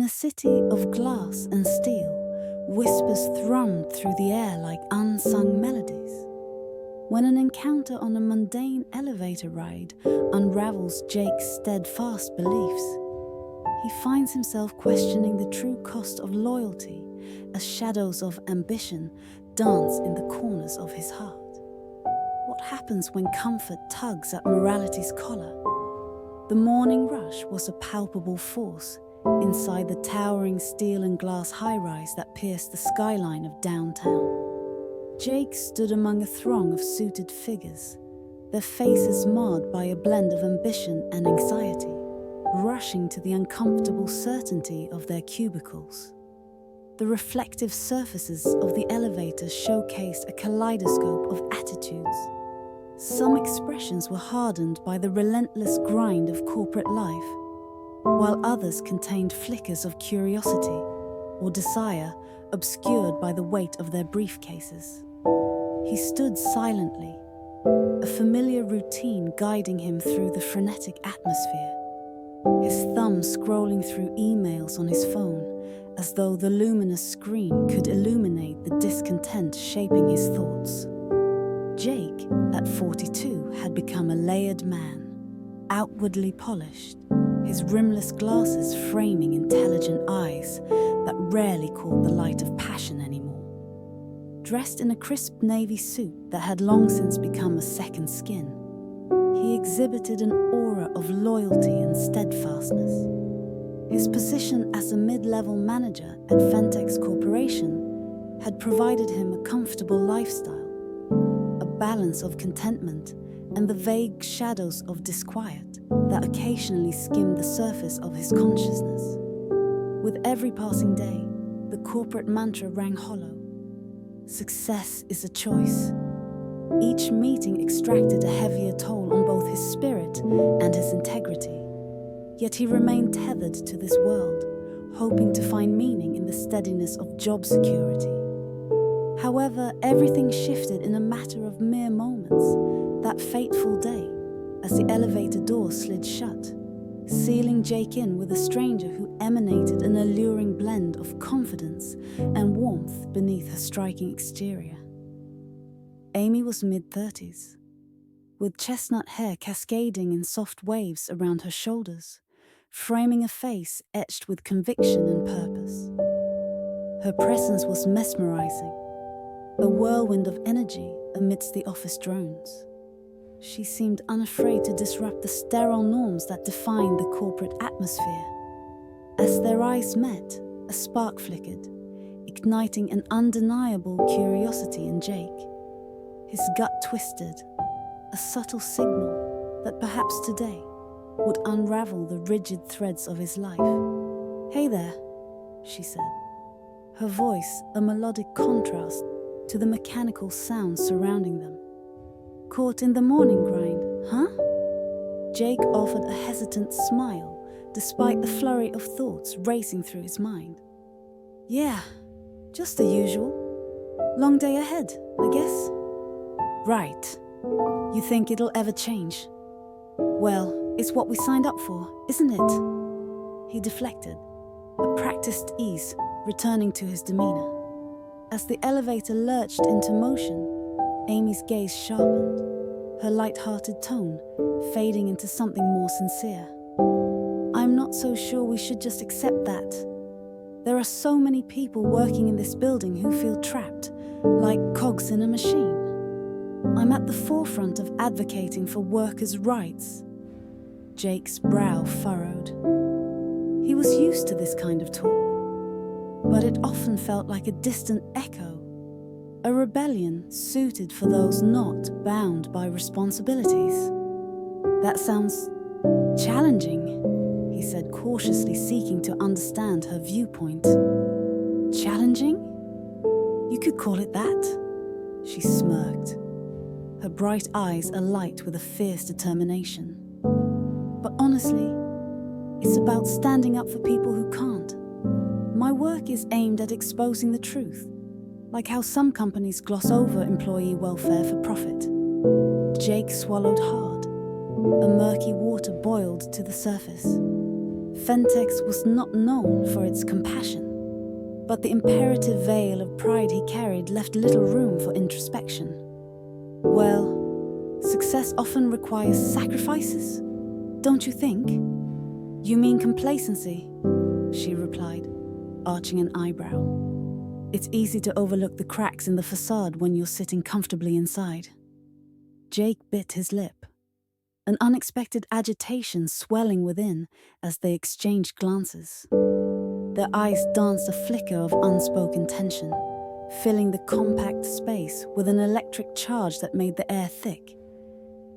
In a city of glass and steel, whispers thrummed through the air like unsung melodies. When an encounter on a mundane elevator ride unravels Jake's steadfast beliefs, he finds himself questioning the true cost of loyalty as shadows of ambition dance in the corners of his heart. What happens when comfort tugs at morality's collar? The morning rush was a palpable force inside the towering steel and glass high-rise that pierced the skyline of downtown. Jake stood among a throng of suited figures, their faces marred by a blend of ambition and anxiety, rushing to the uncomfortable certainty of their cubicles. The reflective surfaces of the elevator showcased a kaleidoscope of attitudes. Some expressions were hardened by the relentless grind of corporate life, while others contained flickers of curiosity or desire obscured by the weight of their briefcases. He stood silently, a familiar routine guiding him through the frenetic atmosphere, his thumb scrolling through emails on his phone as though the luminous screen could illuminate the discontent shaping his thoughts. Jake, at 42, had become a layered man, outwardly polished, his rimless glasses framing intelligent eyes that rarely caught the light of passion anymore. Dressed in a crisp navy suit that had long since become a second skin, he exhibited an aura of loyalty and steadfastness. His position as a mid-level manager at Fentex Corporation had provided him a comfortable lifestyle, a balance of contentment and the vague shadows of disquiet that occasionally skimmed the surface of his consciousness. With every passing day, the corporate mantra rang hollow. Success is a choice. Each meeting extracted a heavier toll on both his spirit and his integrity. Yet he remained tethered to this world, hoping to find meaning in the steadiness of job security. However, everything shifted in a matter of mere moments that fateful day as the elevator door slid shut, sealing Jake in with a stranger who emanated an alluring blend of confidence and warmth beneath her striking exterior. Amy was mid-30s, with chestnut hair cascading in soft waves around her shoulders, framing a face etched with conviction and purpose. Her presence was mesmerizing, a whirlwind of energy amidst the office drones. She seemed unafraid to disrupt the sterile norms that defined the corporate atmosphere. As their eyes met, a spark flickered, igniting an undeniable curiosity in Jake. His gut twisted, a subtle signal that perhaps today would unravel the rigid threads of his life. "Hey there," she said, her voice a melodic contrast to the mechanical sounds surrounding them. "Caught in the morning grind, huh?" Jake offered a hesitant smile, despite the flurry of thoughts racing through his mind. "Yeah, just the usual. Long day ahead, I guess." "Right. You think it'll ever change?" "Well, it's what we signed up for, isn't it?" He deflected, a practiced ease returning to his demeanor. As the elevator lurched into motion, Amy's gaze sharpened, her light-hearted tone fading into something more sincere. "I'm not so sure we should just accept that. There are so many people working in this building who feel trapped, like cogs in a machine. I'm at the forefront of advocating for workers' rights." Jake's brow furrowed. He was used to this kind of talk, but it often felt like a distant echo, a rebellion suited for those not bound by responsibilities. "That sounds challenging," he said, cautiously seeking to understand her viewpoint. "Challenging? You could call it that," she smirked, her bright eyes alight with a fierce determination. "But honestly, it's about standing up for people who can't. My work is aimed at exposing the truth, like how some companies gloss over employee welfare for profit." Jake swallowed hard. A murky water boiled to the surface. Fentex was not known for its compassion, but the imperative veil of pride he carried left little room for introspection. Well, success often requires sacrifices, don't you think? You mean complacency, she replied, arching an eyebrow. It's easy to overlook the cracks in the facade when you're sitting comfortably inside. Jake bit his lip, an unexpected agitation swelling within as they exchanged glances. Their eyes danced a flicker of unspoken tension, filling the compact space with an electric charge that made the air thick.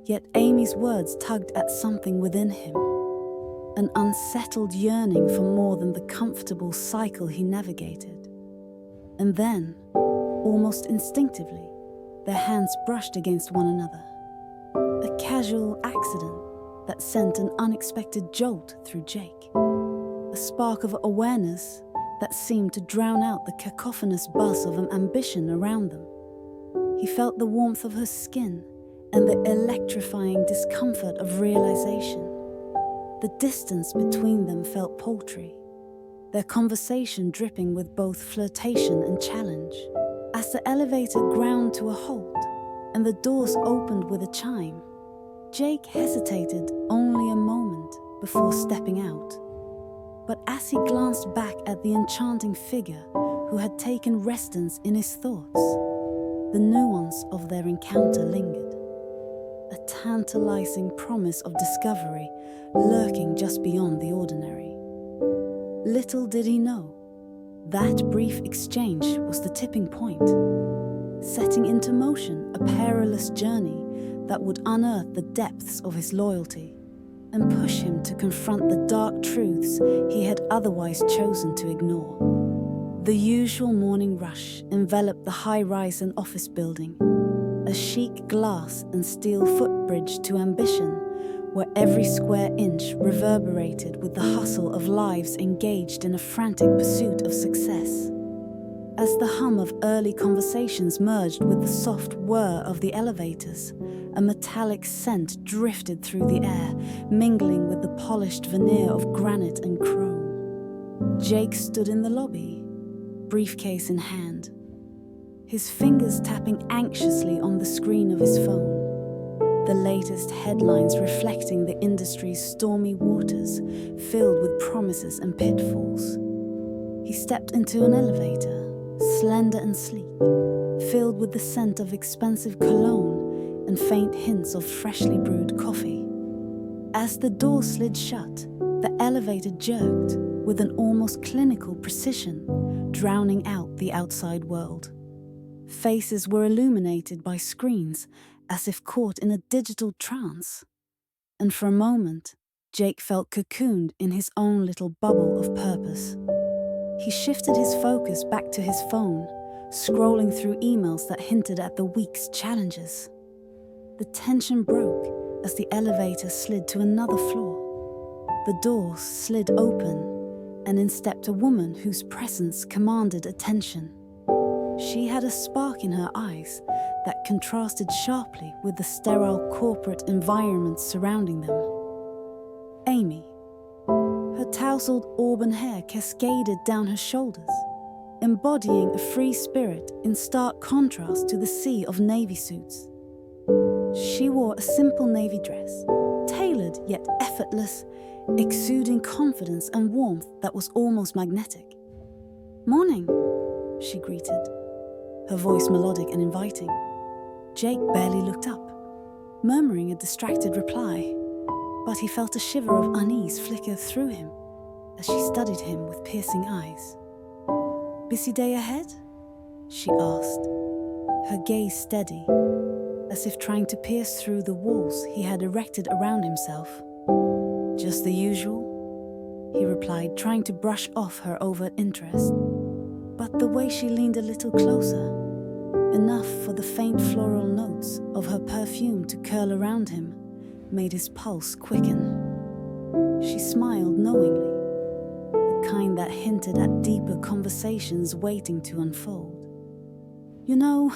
Yet Amy's words tugged at something within him, an unsettled yearning for more than the comfortable cycle he navigated. And then, almost instinctively, their hands brushed against one another. A casual accident that sent an unexpected jolt through Jake. A spark of awareness that seemed to drown out the cacophonous buzz of an ambition around them. He felt the warmth of her skin and the electrifying discomfort of realization. The distance between them felt paltry, their conversation dripping with both flirtation and challenge. As the elevator ground to a halt and the doors opened with a chime, Jake hesitated only a moment before stepping out. But as he glanced back at the enchanting figure who had taken residence in his thoughts, the nuance of their encounter lingered. A tantalizing promise of discovery lurking just beyond the ordinary. Little did he know, that brief exchange was the tipping point, setting into motion a perilous journey that would unearth the depths of his loyalty and push him to confront the dark truths he had otherwise chosen to ignore. The usual morning rush enveloped the high-rise and office building, a chic glass and steel footbridge to ambition, where every square inch reverberated with the hustle of lives engaged in a frantic pursuit of success. As the hum of early conversations merged with the soft whir of the elevators, a metallic scent drifted through the air, mingling with the polished veneer of granite and chrome. Jake stood in the lobby, briefcase in hand, his fingers tapping anxiously on the screen of his phone, the latest headlines reflecting the industry's stormy waters filled with promises and pitfalls. He stepped into an elevator, slender and sleek, filled with the scent of expensive cologne and faint hints of freshly brewed coffee. As the door slid shut, the elevator jerked with an almost clinical precision, drowning out the outside world. Faces were illuminated by screens as if caught in a digital trance. And for a moment, Jake felt cocooned in his own little bubble of purpose. He shifted his focus back to his phone, scrolling through emails that hinted at the week's challenges. The tension broke as the elevator slid to another floor. The doors slid open, and in stepped a woman whose presence commanded attention. She had a spark in her eyes that contrasted sharply with the sterile corporate environment surrounding them. Amy. Her tousled auburn hair cascaded down her shoulders, embodying a free spirit in stark contrast to the sea of navy suits. She wore a simple navy dress, tailored yet effortless, exuding confidence and warmth that was almost magnetic. "Morning," she greeted, her voice melodic and inviting. Jake barely looked up, murmuring a distracted reply, but he felt a shiver of unease flicker through him as she studied him with piercing eyes. "Busy day ahead?" she asked, her gaze steady, as if trying to pierce through the walls he had erected around himself. "Just the usual," he replied, trying to brush off her overt interest. But the way she leaned a little closer, enough for the faint floral notes of her perfume to curl around him, made his pulse quicken. She smiled knowingly, the kind that hinted at deeper conversations waiting to unfold. "You know,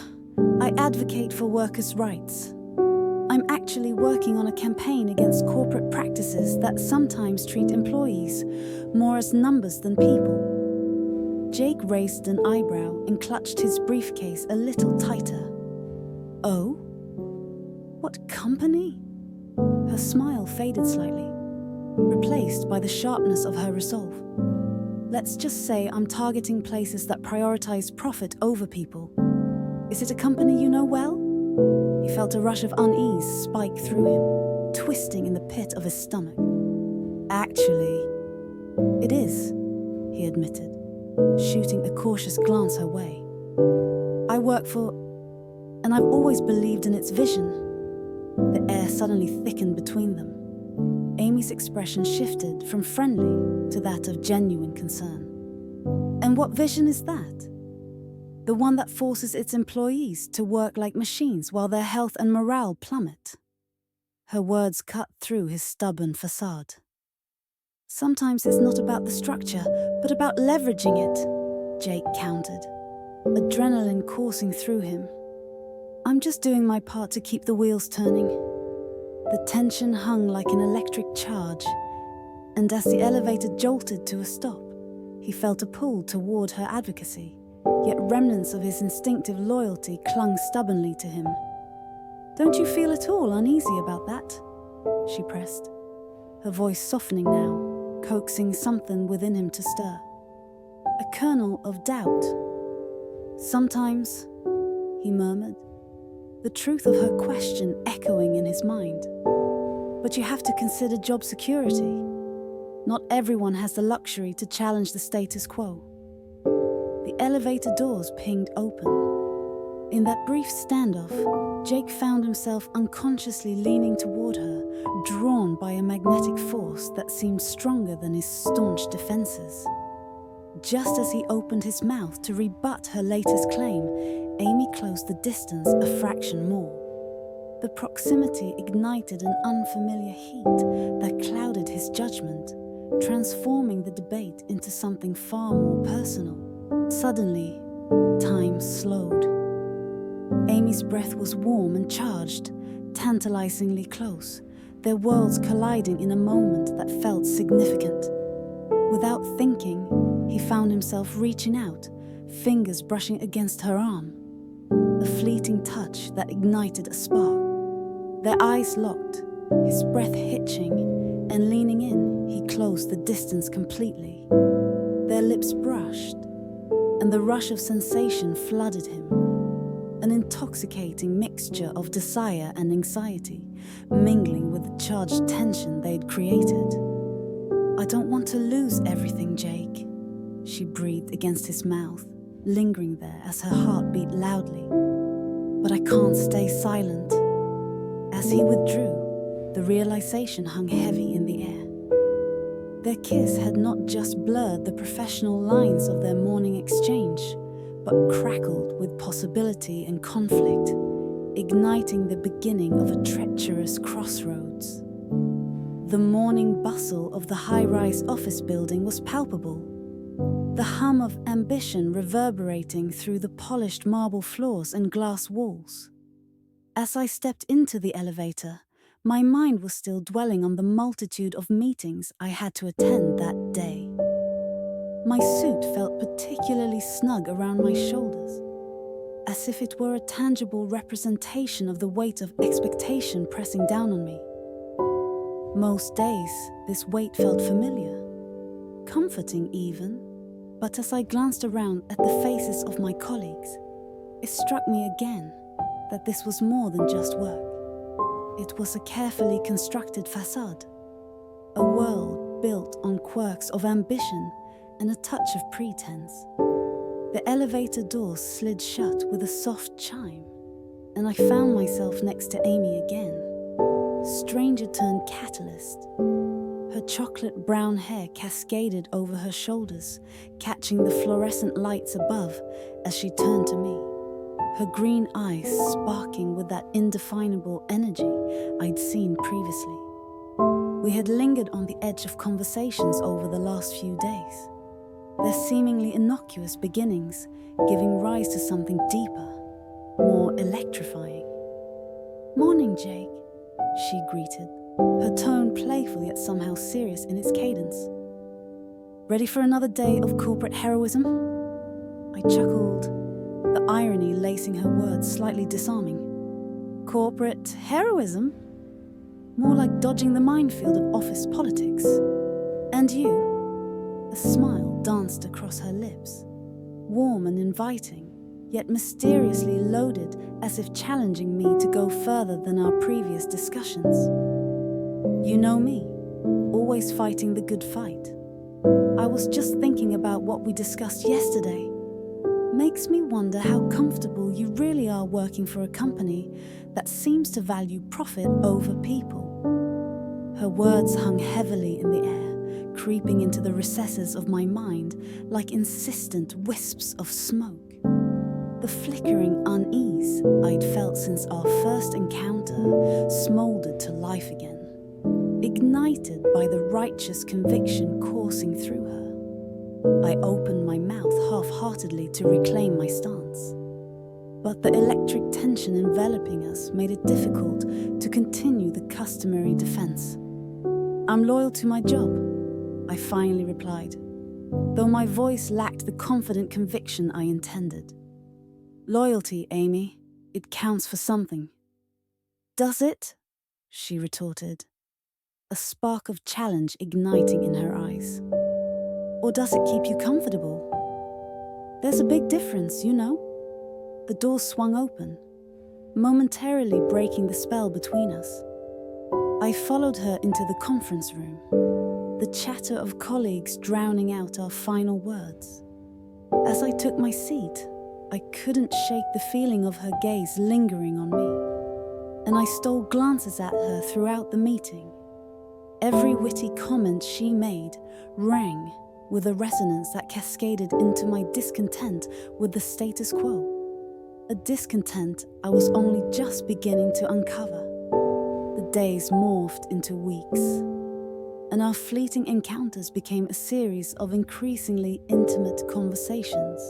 I advocate for workers' rights," I'm actually working on a campaign against corporate practices that sometimes treat employees more as numbers than people. Jake raised an eyebrow and clutched his briefcase a little tighter. Oh? What company? Her smile faded slightly, replaced by the sharpness of her resolve. Let's just say I'm targeting places that prioritize profit over people. Is it a company you know well? He felt a rush of unease spike through him, twisting in the pit of his stomach. Actually, it is, he admitted, shooting a cautious glance her way. I work for, and I've always believed in its vision. The air suddenly thickened between them. Amy's expression shifted from friendly to that of genuine concern. And what vision is that? The one that forces its employees to work like machines while their health and morale plummet. Her words cut through his stubborn facade. Sometimes it's not about the structure, but about leveraging it, Jake countered, adrenaline coursing through him. I'm just doing my part to keep the wheels turning. The tension hung like an electric charge, and as the elevator jolted to a stop, he felt a pull toward her advocacy. Yet remnants of his instinctive loyalty clung stubbornly to him. Don't you feel at all uneasy about that? She pressed, her voice softening now, coaxing something within him to stir. A kernel of doubt. Sometimes, he murmured, the truth of her question echoing in his mind. But you have to consider job security. Not everyone has the luxury to challenge the status quo. The elevator doors pinged open. In that brief standoff, Jake found himself unconsciously leaning toward her, drawn by a magnetic force that seemed stronger than his staunch defenses. Just as he opened his mouth to rebut her latest claim, Amy closed the distance a fraction more. The proximity ignited an unfamiliar heat that clouded his judgment, transforming the debate into something far more personal. Suddenly, time slowed. Amy's breath was warm and charged, tantalizingly close, their worlds colliding in a moment that felt significant. Without thinking, he found himself reaching out, fingers brushing against her arm. A fleeting touch that ignited a spark. Their eyes locked, his breath hitching, and leaning in, he closed the distance completely. Their lips brushed, and the rush of sensation flooded him. An intoxicating mixture of desire and anxiety, mingling with the charged tension they'd created. I don't want to lose everything, Jake, she breathed against his mouth, lingering there as her heart beat loudly. But I can't stay silent. As he withdrew, the realization hung heavy in the air. Their kiss had not just blurred the professional lines of their morning exchange, but crackled with possibility and conflict, igniting the beginning of a treacherous crossroads. The morning bustle of the high-rise office building was palpable, the hum of ambition reverberating through the polished marble floors and glass walls. As I stepped into the elevator, my mind was still dwelling on the multitude of meetings I had to attend that day. My suit felt particularly snug around my shoulders, as if it were a tangible representation of the weight of expectation pressing down on me. Most days, this weight felt familiar, comforting even, but as I glanced around at the faces of my colleagues, it struck me again that this was more than just work. It was a carefully constructed facade, a world built on quirks of ambition and a touch of pretense. The elevator doors slid shut with a soft chime, and I found myself next to Amy again, stranger turned catalyst. Her chocolate brown hair cascaded over her shoulders, catching the fluorescent lights above as she turned to me, her green eyes sparking with that indefinable energy I'd seen previously. We had lingered on the edge of conversations over the last few days, their seemingly innocuous beginnings giving rise to something deeper, more electrifying. "Morning, Jake," she greeted, her tone playful yet somehow serious in its cadence. "Ready for another day of corporate heroism?" I chuckled, the irony lacing her words slightly disarming. "Corporate heroism? More like dodging the minefield of office politics. And you?" A smile danced across her lips, warm and inviting, yet mysteriously loaded, as if challenging me to go further than our previous discussions. "You know me, always fighting the good fight. I was just thinking about what we discussed yesterday. Makes me wonder how comfortable you really are working for a company that seems to value profit over people." Her words hung heavily in the air, creeping into the recesses of my mind like insistent wisps of smoke. The flickering unease I'd felt since our first encounter smoldered to life again, ignited by the righteous conviction coursing through her. I opened my mouth half-heartedly to reclaim my stance, but the electric tension enveloping us made it difficult to continue the customary defense. "I'm loyal to my job," I finally replied, though my voice lacked the confident conviction I intended. "Loyalty, Amy. It counts for something." "Does it?" she retorted, a spark of challenge igniting in her eyes. "Or does it keep you comfortable? There's a big difference, you know." The door swung open, momentarily breaking the spell between us. I followed her into the conference room, the chatter of colleagues drowning out our final words. As I took my seat, I couldn't shake the feeling of her gaze lingering on me, and I stole glances at her throughout the meeting. Every witty comment she made rang with a resonance that cascaded into my discontent with the status quo, a discontent I was only just beginning to uncover. The days morphed into weeks, and our fleeting encounters became a series of increasingly intimate conversations.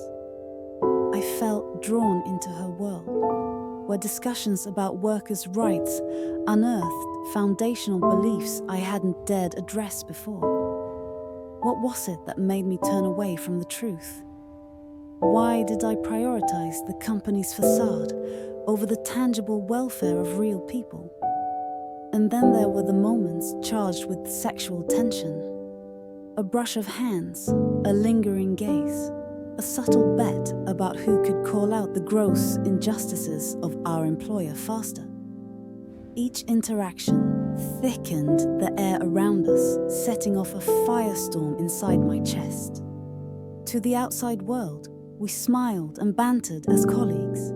I felt drawn into her world, where discussions about workers' rights unearthed foundational beliefs I hadn't dared address before. What was it that made me turn away from the truth? Why did I prioritize the company's facade over the tangible welfare of real people? And then there were the moments charged with sexual tension. A brush of hands, a lingering gaze, a subtle bet about who could call out the gross injustices of our employer faster. Each interaction thickened the air around us, setting off a firestorm inside my chest. To the outside world, we smiled and bantered as colleagues.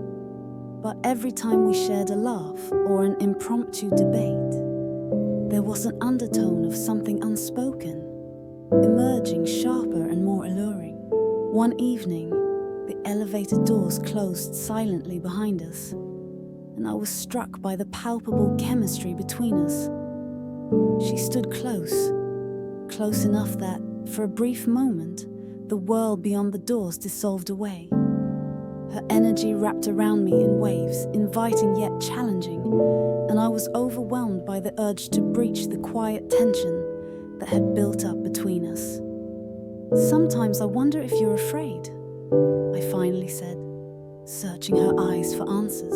But every time we shared a laugh or an impromptu debate, there was an undertone of something unspoken, emerging sharper and more alluring. One evening, the elevator doors closed silently behind us, and I was struck by the palpable chemistry between us. She stood close enough that, for a brief moment, the world beyond the doors dissolved away. Her energy wrapped around me in waves, inviting yet challenging, and I was overwhelmed by the urge to breach the quiet tension that had built up between us. "Sometimes I wonder if you're afraid," I finally said, searching her eyes for answers.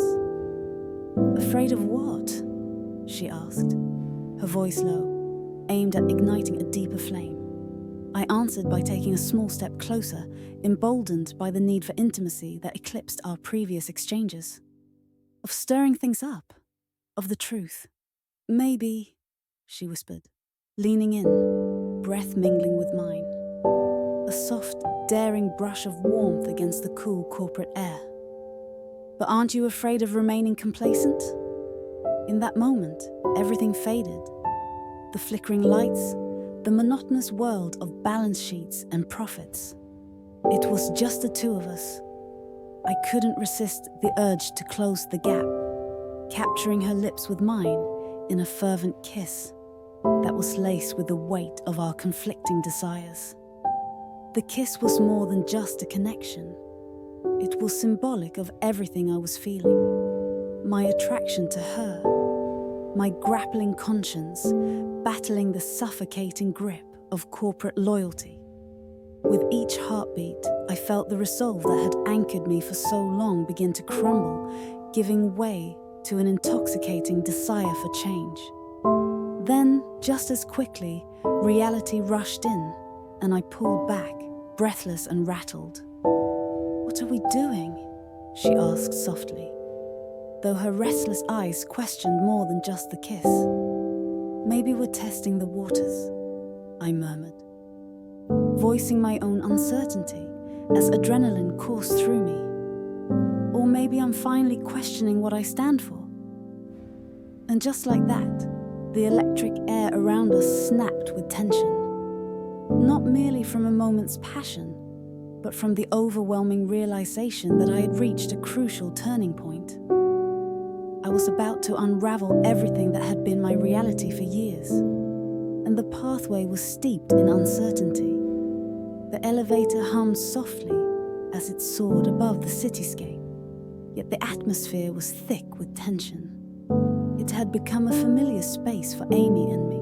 "Afraid of what?" she asked, her voice low, aimed at igniting a deeper flame. I answered by taking a small step closer, emboldened by the need for intimacy that eclipsed our previous exchanges. "Of stirring things up, of the truth. Maybe," she whispered, leaning in, breath mingling with mine. A soft, daring brush of warmth against the cool corporate air. "But aren't you afraid of remaining complacent?" In that moment, everything faded. The flickering lights, the monotonous world of balance sheets and profits. It was just the two of us. I couldn't resist the urge to close the gap, capturing her lips with mine in a fervent kiss that was laced with the weight of our conflicting desires. The kiss was more than just a connection. It was symbolic of everything I was feeling. my attraction to her, my grappling conscience battling the suffocating grip of corporate loyalty. With each heartbeat, I felt the resolve that had anchored me for so long begin to crumble, giving way to an intoxicating desire for change. Then, just as quickly, reality rushed in, and I pulled back, breathless and rattled. "What are we doing?" she asked softly, though her restless eyes questioned more than just the kiss. "Maybe we're testing the waters," I murmured, voicing my own uncertainty as adrenaline coursed through me. Or maybe I'm finally questioning what I stand for. And just like that, the electric air around us snapped with tension, not merely from a moment's passion, but from the overwhelming realization that I had reached a crucial turning point. I was about to unravel everything that had been my reality for years, and the pathway was steeped in uncertainty. The elevator hummed softly as it soared above the cityscape, yet the atmosphere was thick with tension. It had become a familiar space for Amy and me.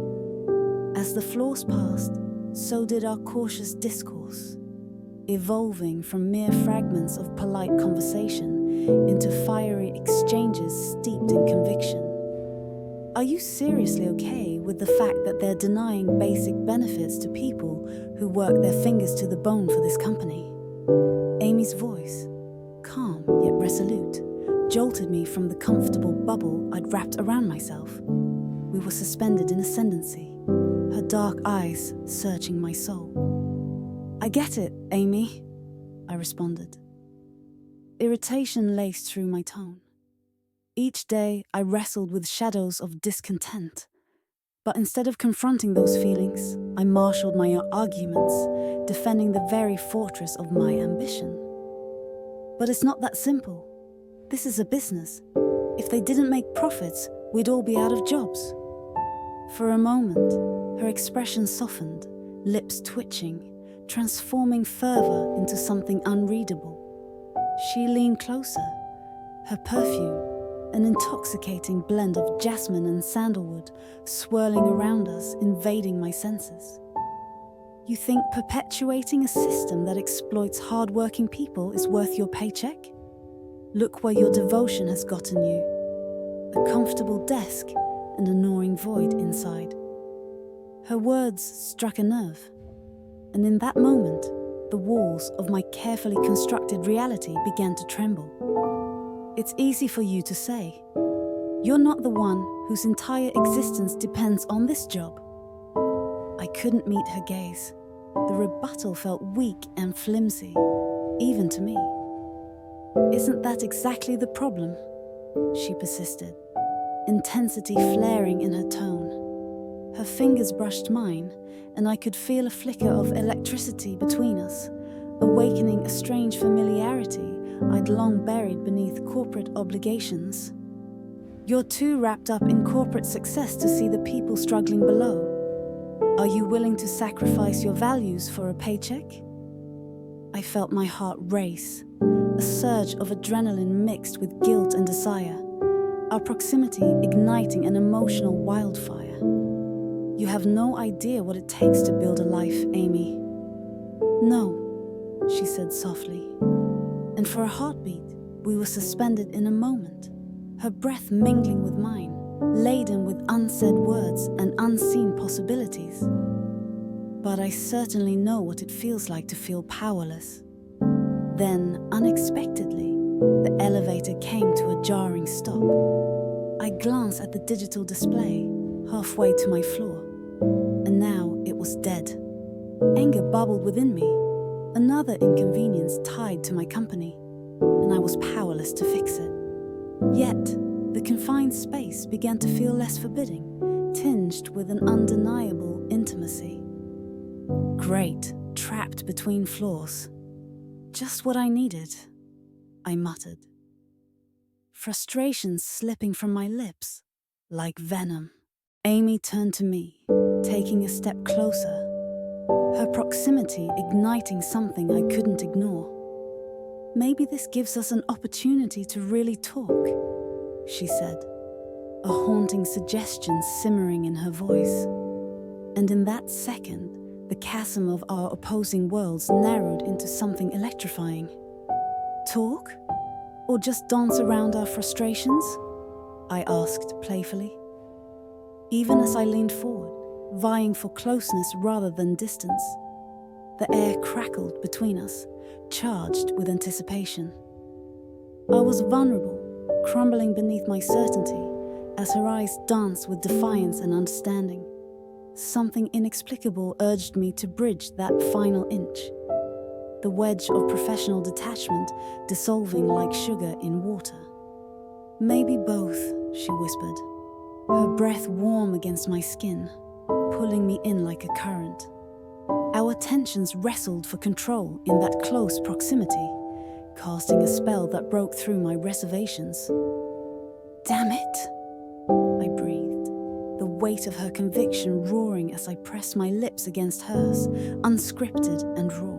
As the floors passed, so did our cautious discourse, evolving from mere fragments of polite conversation into fiery exchanges steeped in conviction. "Are you seriously okay with the fact that they're denying basic benefits to people who work their fingers to the bone for this company?" Amy's voice, calm yet resolute, jolted me from the comfortable bubble I'd wrapped around myself. We were suspended in ascendancy, her dark eyes searching my soul. "I get it, Amy," I responded. Irritation laced through my tone. Each day I wrestled with shadows of discontent, but instead of confronting those feelings, I marshaled my arguments, defending the very fortress of my ambition. "But it's not that simple. This is a business. If they didn't make profits, we'd all be out of jobs." For a moment, her expression softened, lips twitching, transforming fervor into something unreadable. She leaned closer, her perfume, an intoxicating blend of jasmine and sandalwood, swirling around us, invading my senses. "You think perpetuating a system that exploits hard-working people is worth your paycheck? Look where your devotion has gotten you. A comfortable desk and a gnawing void inside." Her words struck a nerve, and in that moment, the walls of my carefully constructed reality began to tremble. "It's easy for you to say. You're not the one whose entire existence depends on this job." I couldn't meet her gaze. The rebuttal felt weak and flimsy, even to me. "Isn't that exactly the problem?" she persisted, intensity flaring in her tone. Her fingers brushed mine, and I could feel a flicker of electricity between us, awakening a strange familiarity I'd long buried beneath corporate obligations. "You're too wrapped up in corporate success to see the people struggling below. Are you willing to sacrifice your values for a paycheck?" I felt my heart race, a surge of adrenaline mixed with guilt and desire, our proximity igniting an emotional wildfire. "You have no idea what it takes to build a life, Amy." "No," she said softly. And for a heartbeat, we were suspended in a moment, her breath mingling with mine, laden with unsaid words and unseen possibilities. But I certainly know what it feels like to feel powerless. Then, unexpectedly, the elevator came to a jarring stop. I glanced at the digital display, halfway to my floor, and now it was dead. Anger bubbled within me, another inconvenience tied to my company, and I was powerless to fix it. Yet, the confined space began to feel less forbidding, tinged with an undeniable intimacy. Great, trapped between floors. Just what I needed, I muttered. Frustration slipping from my lips, like venom. Amy turned to me, taking a step closer, her proximity igniting something I couldn't ignore. Maybe this gives us an opportunity to really talk. she said, a haunting suggestion simmering in her voice. And in that second, the chasm of our opposing worlds narrowed into something electrifying. Talk? Or just dance around our frustrations? I asked playfully. Even as I leaned forward, vying for closeness rather than distance, the air crackled between us, charged with anticipation. I was vulnerable, crumbling beneath my certainty, as her eyes danced with defiance and understanding. Something inexplicable urged me to bridge that final inch. The wedge of professional detachment dissolving like sugar in water. Maybe both, she whispered, her breath warm against my skin, pulling me in like a current. Our tensions wrestled for control in that close proximity, casting a spell that broke through my reservations. Damn it, I breathed, the weight of her conviction roaring as I pressed my lips against hers, unscripted and raw.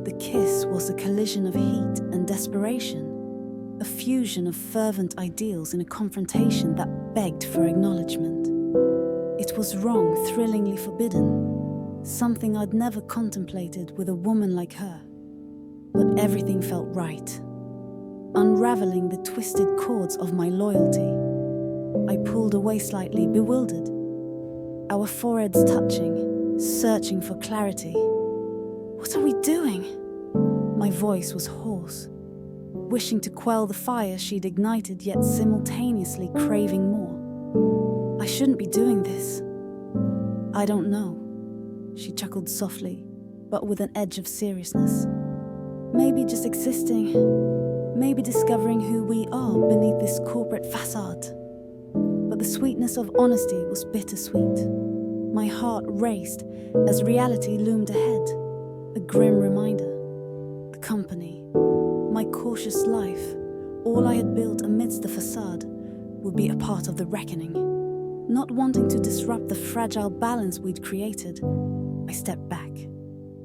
The kiss was a collision of heat and desperation, a fusion of fervent ideals in a confrontation that begged for acknowledgement. It was wrong, thrillingly forbidden, something I'd never contemplated with a woman like her. But everything felt right, unraveling the twisted cords of my loyalty. I pulled away slightly, bewildered, our foreheads touching, searching for clarity. What are we doing? My voice was hoarse, wishing to quell the fire she'd ignited, yet simultaneously craving more. I shouldn't be doing this. I don't know, she chuckled softly, but with an edge of seriousness. Maybe just existing, maybe discovering who we are beneath this corporate facade. But the sweetness of honesty was bittersweet. My heart raced as reality loomed ahead, a grim reminder. The company, my cautious life, all I had built amidst the facade, would be a part of the reckoning. Not wanting to disrupt the fragile balance we'd created, I stepped back,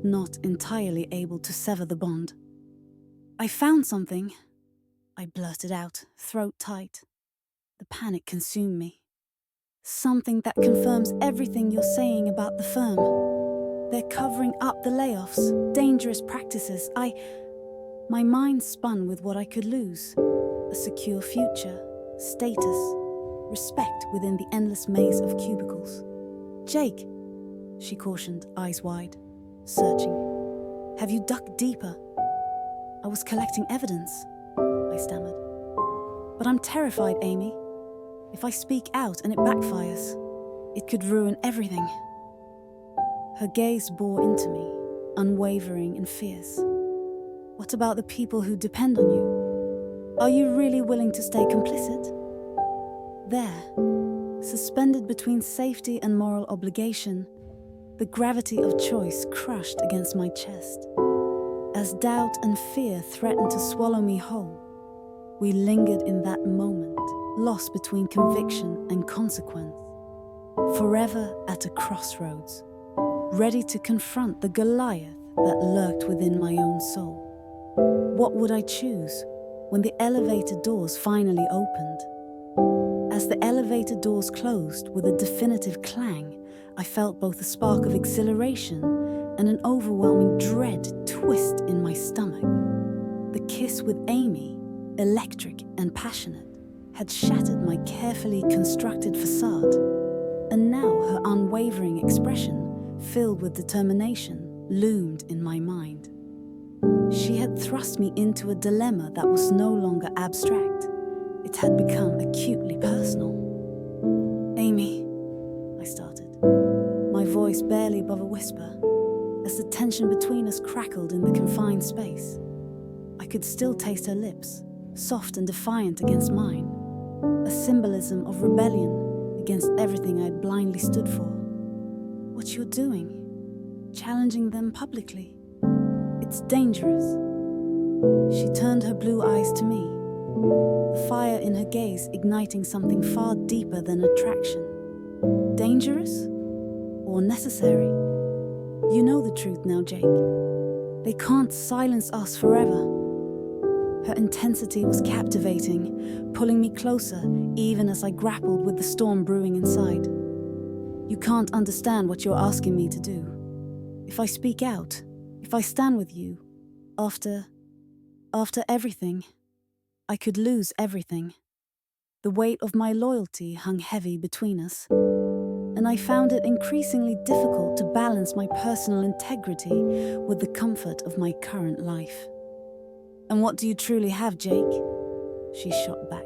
not entirely able to sever the bond. I found something, I blurted out, throat tight. The panic consumed me. Something that confirms everything you're saying about the firm. They're covering up the layoffs, dangerous practices. My mind spun with what I could lose. A secure future, status, respect within the endless maze of cubicles. Jake, she cautioned, eyes wide, searching. Have you dug deeper? I was collecting evidence, I stammered. But I'm terrified, Amy. If I speak out and it backfires, it could ruin everything. Her gaze bore into me, unwavering and fierce. What about the people who depend on you? Are you really willing to stay complicit? There, suspended between safety and moral obligation, the gravity of choice crushed against my chest. As doubt and fear threatened to swallow me whole, we lingered in that moment, lost between conviction and consequence, forever at a crossroads, ready to confront the Goliath that lurked within my own soul. What would I choose when the elevator doors finally opened? As the elevator doors closed with a definitive clang, I felt both a spark of exhilaration and an overwhelming dread twist in my stomach. The kiss with Amy, electric and passionate, had shattered my carefully constructed facade, and now her unwavering expression, filled with determination, loomed in my mind. She had thrust me into a dilemma that was no longer abstract. It had become acutely personal. Amy, I started, my voice barely above a whisper, as the tension between us crackled in the confined space. I could still taste her lips, soft and defiant against mine, a symbolism of rebellion against everything I'd blindly stood for. What you're doing, challenging them publicly, it's dangerous. She turned her blue eyes to me, the fire in her gaze igniting something far deeper than attraction. Dangerous? Or necessary? You know the truth now, Jake. They can't silence us forever. Her intensity was captivating, pulling me closer even as I grappled with the storm brewing inside. You can't understand what you're asking me to do. If I speak out, if I stand with you, after everything, I could lose everything. The weight of my loyalty hung heavy between us, and I found it increasingly difficult to balance my personal integrity with the comfort of my current life. And what do you truly have, Jake? She shot back,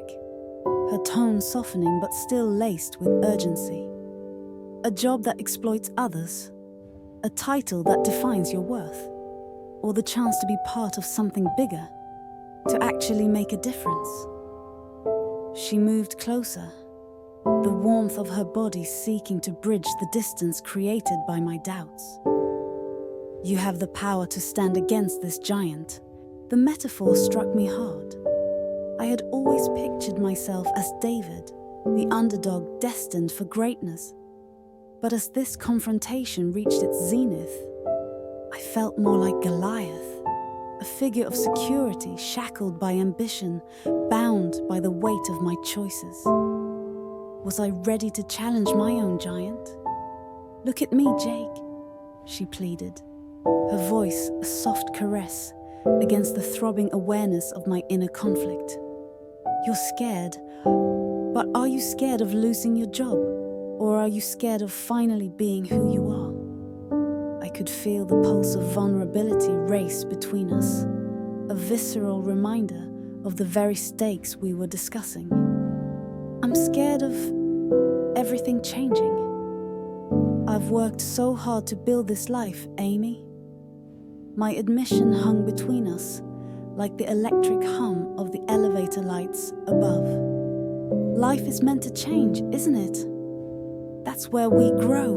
her tone softening but still laced with urgency. A job that exploits others? A title that defines your worth? Or the chance to be part of something bigger? To actually make a difference? She moved closer, the warmth of her body seeking to bridge the distance created by my doubts. You have the power to stand against this giant. The metaphor struck me hard. I had always pictured myself as David, the underdog destined for greatness. But as this confrontation reached its zenith, I felt more like Goliath, a figure of security shackled by ambition, bound by the weight of my choices. Was I ready to challenge my own giant? Look at me, Jake, she pleaded, her voice a soft caress against the throbbing awareness of my inner conflict. You're scared, but are you scared of losing your job? Or are you scared of finally being who you are? I could feel the pulse of vulnerability race between us, a visceral reminder of the very stakes we were discussing. I'm scared of everything changing. I've worked so hard to build this life, Amy. My admission hung between us, like the electric hum of the elevator lights above. Life is meant to change, isn't it? That's where we grow.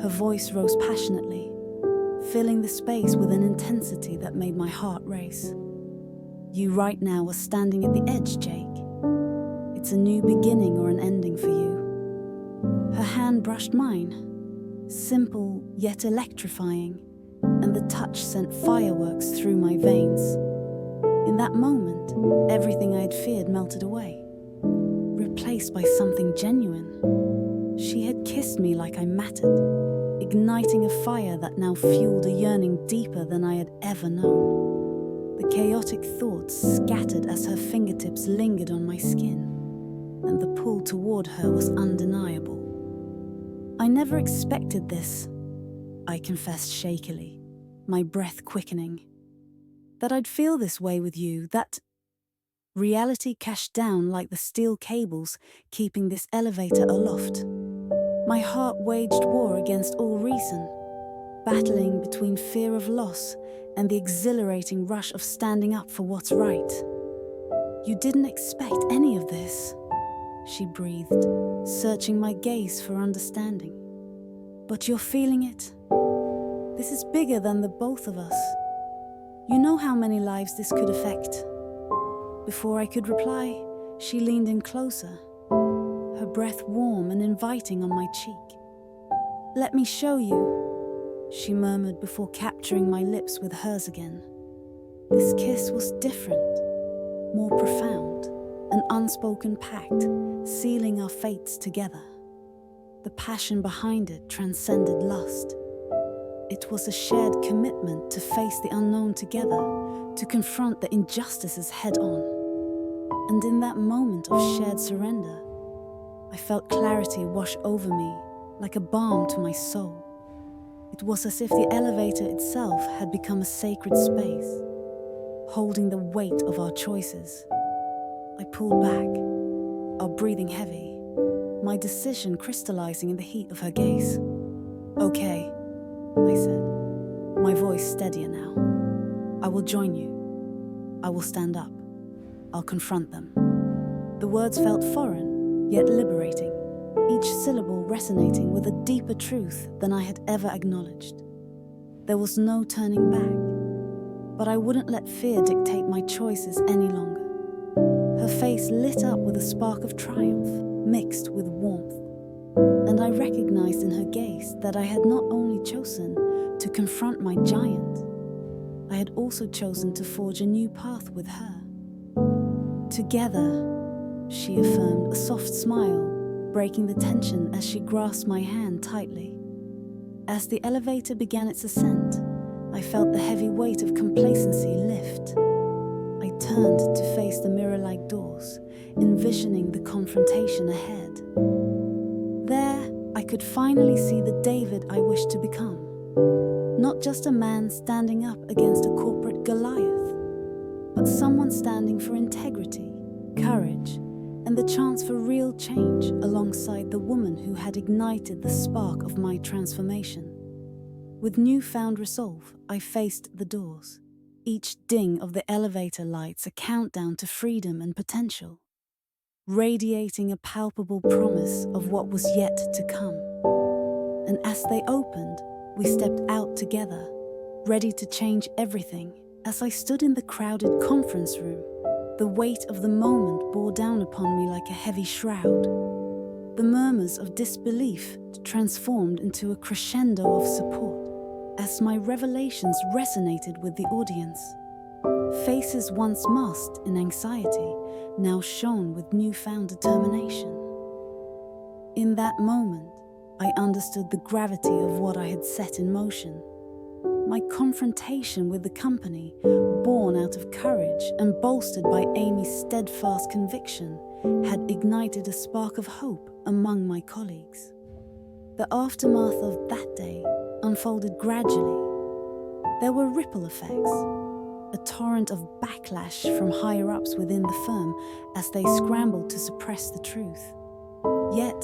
Her voice rose passionately, filling the space with an intensity that made my heart race. You right now are standing at the edge, Jake. It's a new beginning or an ending for you. Her hand brushed mine, simple yet electrifying, and the touch sent fireworks through my veins. In that moment, everything I had feared melted away, replaced by something genuine. She had kissed me like I mattered, igniting a fire that now fueled a yearning deeper than I had ever known. The chaotic thoughts scattered as her fingertips lingered on my skin, and the pull toward her was undeniable. I never expected this, I confessed shakily, my breath quickening. That I'd feel this way with you, that reality cashed down like the steel cables keeping this elevator aloft. My heart waged war against all reason, battling between fear of loss and the exhilarating rush of standing up for what's right. You didn't expect any of this, she breathed, searching my gaze for understanding. But you're feeling it. This is bigger than the both of us. You know how many lives this could affect. Before I could reply, she leaned in closer, her breath warm and inviting on my cheek. Let me show you, she murmured before capturing my lips with hers again. This kiss was different, more profound, an unspoken pact, sealing our fates together. The passion behind it transcended lust. It was a shared commitment to face the unknown together, to confront the injustices head on. And in that moment of shared surrender, I felt clarity wash over me like a balm to my soul. It was as if the elevator itself had become a sacred space, holding the weight of our choices. I pulled back, our breathing heavy, my decision crystallizing in the heat of her gaze. Okay, I said, my voice steadier now. I will join you. I will stand up. I'll confront them. The words felt foreign, yet liberating, each syllable resonating with a deeper truth than I had ever acknowledged. There was no turning back, but I wouldn't let fear dictate my choices any longer. Her face lit up with a spark of triumph, mixed with warmth, and I recognized in her gaze that I had not only chosen to confront my giant, I had also chosen to forge a new path with her. "Together," she affirmed, a soft smile breaking the tension as she grasped my hand tightly. As the elevator began its ascent, I felt the heavy weight of complacency lift. I turned to face the mirror-like doors, envisioning the confrontation ahead. There, I could finally see the David I wished to become. Not just a man standing up against a corporate Goliath, but someone standing for integrity, courage, and the chance for real change alongside the woman who had ignited the spark of my transformation. With newfound resolve, I faced the doors, each ding of the elevator lights a countdown to freedom and potential, radiating a palpable promise of what was yet to come. And as they opened, we stepped out together, ready to change everything. As I stood in the crowded conference room, the weight of the moment bore down upon me like a heavy shroud. The murmurs of disbelief transformed into a crescendo of support as my revelations resonated with the audience. Faces once masked in anxiety now shone with newfound determination. In that moment, I understood the gravity of what I had set in motion. My confrontation with the company, born out of courage and bolstered by Amy's steadfast conviction, had ignited a spark of hope among my colleagues. The aftermath of that day unfolded gradually. There were ripple effects, a torrent of backlash from higher-ups within the firm as they scrambled to suppress the truth. Yet,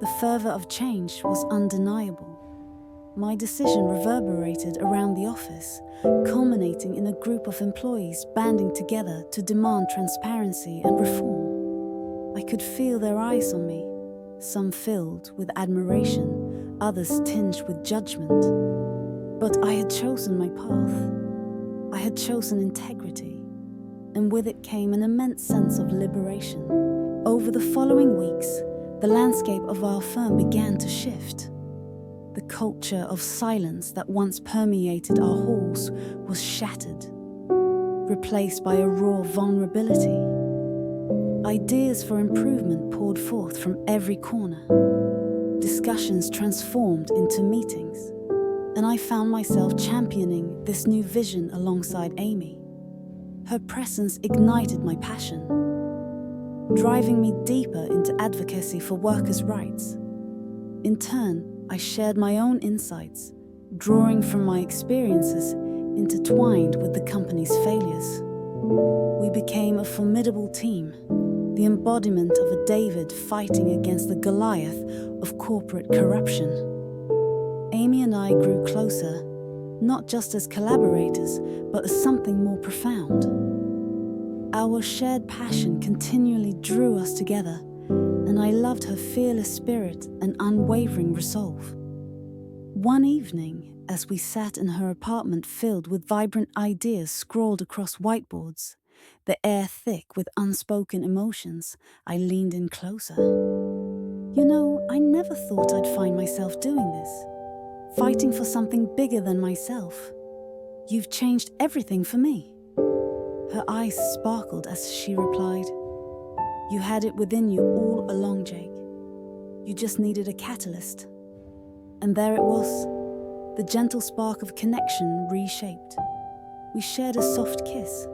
the fervor of change was undeniable. My decision reverberated around the office, culminating in a group of employees banding together to demand transparency and reform. I could feel their eyes on me, some filled with admiration, others tinged with judgment. But I had chosen my path. I had chosen integrity, and with it came an immense sense of liberation. Over the following weeks, the landscape of our firm began to shift. The culture of silence that once permeated our halls was shattered, replaced by a raw vulnerability. Ideas for improvement poured forth from every corner. Discussions transformed into meetings, and I found myself championing this new vision alongside Amy. Her presence ignited my passion, driving me deeper into advocacy for workers' rights. In turn, I shared my own insights, drawing from my experiences intertwined with the company's failures. We became a formidable team, the embodiment of a David fighting against the Goliath of corporate corruption. Amy and I grew closer, not just as collaborators, but as something more profound. Our shared passion continually drew us together, and I loved her fearless spirit and unwavering resolve. One evening, as we sat in her apartment filled with vibrant ideas scrawled across whiteboards, the air thick with unspoken emotions, I leaned in closer. "You know, I never thought I'd find myself doing this, fighting for something bigger than myself. You've changed everything for me." Her eyes sparkled as she replied, "You had it within you all along, Jake. You just needed a catalyst." And there it was, the gentle spark of connection reshaped. We shared a soft kiss,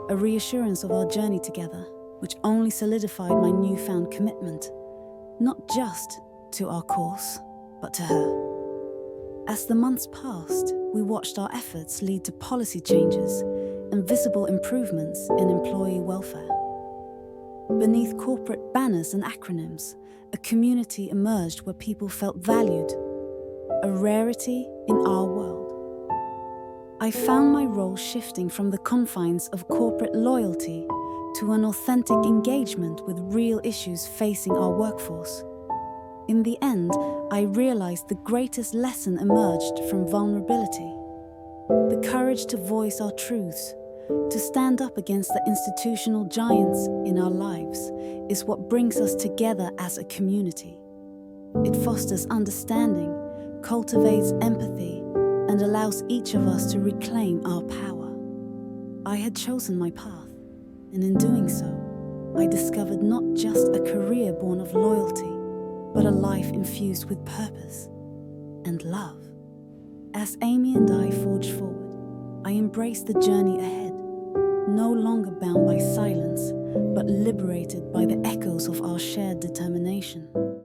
a reassurance of our journey together, which only solidified my newfound commitment, not just to our course, but to her. As the months passed, we watched our efforts lead to policy changes and visible improvements in employee welfare. Beneath corporate banners and acronyms, a community emerged where people felt valued, a rarity in our world. I found my role shifting from the confines of corporate loyalty to an authentic engagement with real issues facing our workforce. In the end, I realized the greatest lesson emerged from vulnerability: the courage to voice our truths, to stand up against the institutional giants in our lives, is what brings us together as a community. It fosters understanding, cultivates empathy, and allows each of us to reclaim our power. I had chosen my path, and in doing so, I discovered not just a career born of loyalty, but a life infused with purpose and love. As Amy and I forged forward, I embraced the journey ahead, no longer bound by silence, but liberated by the echoes of our shared determination.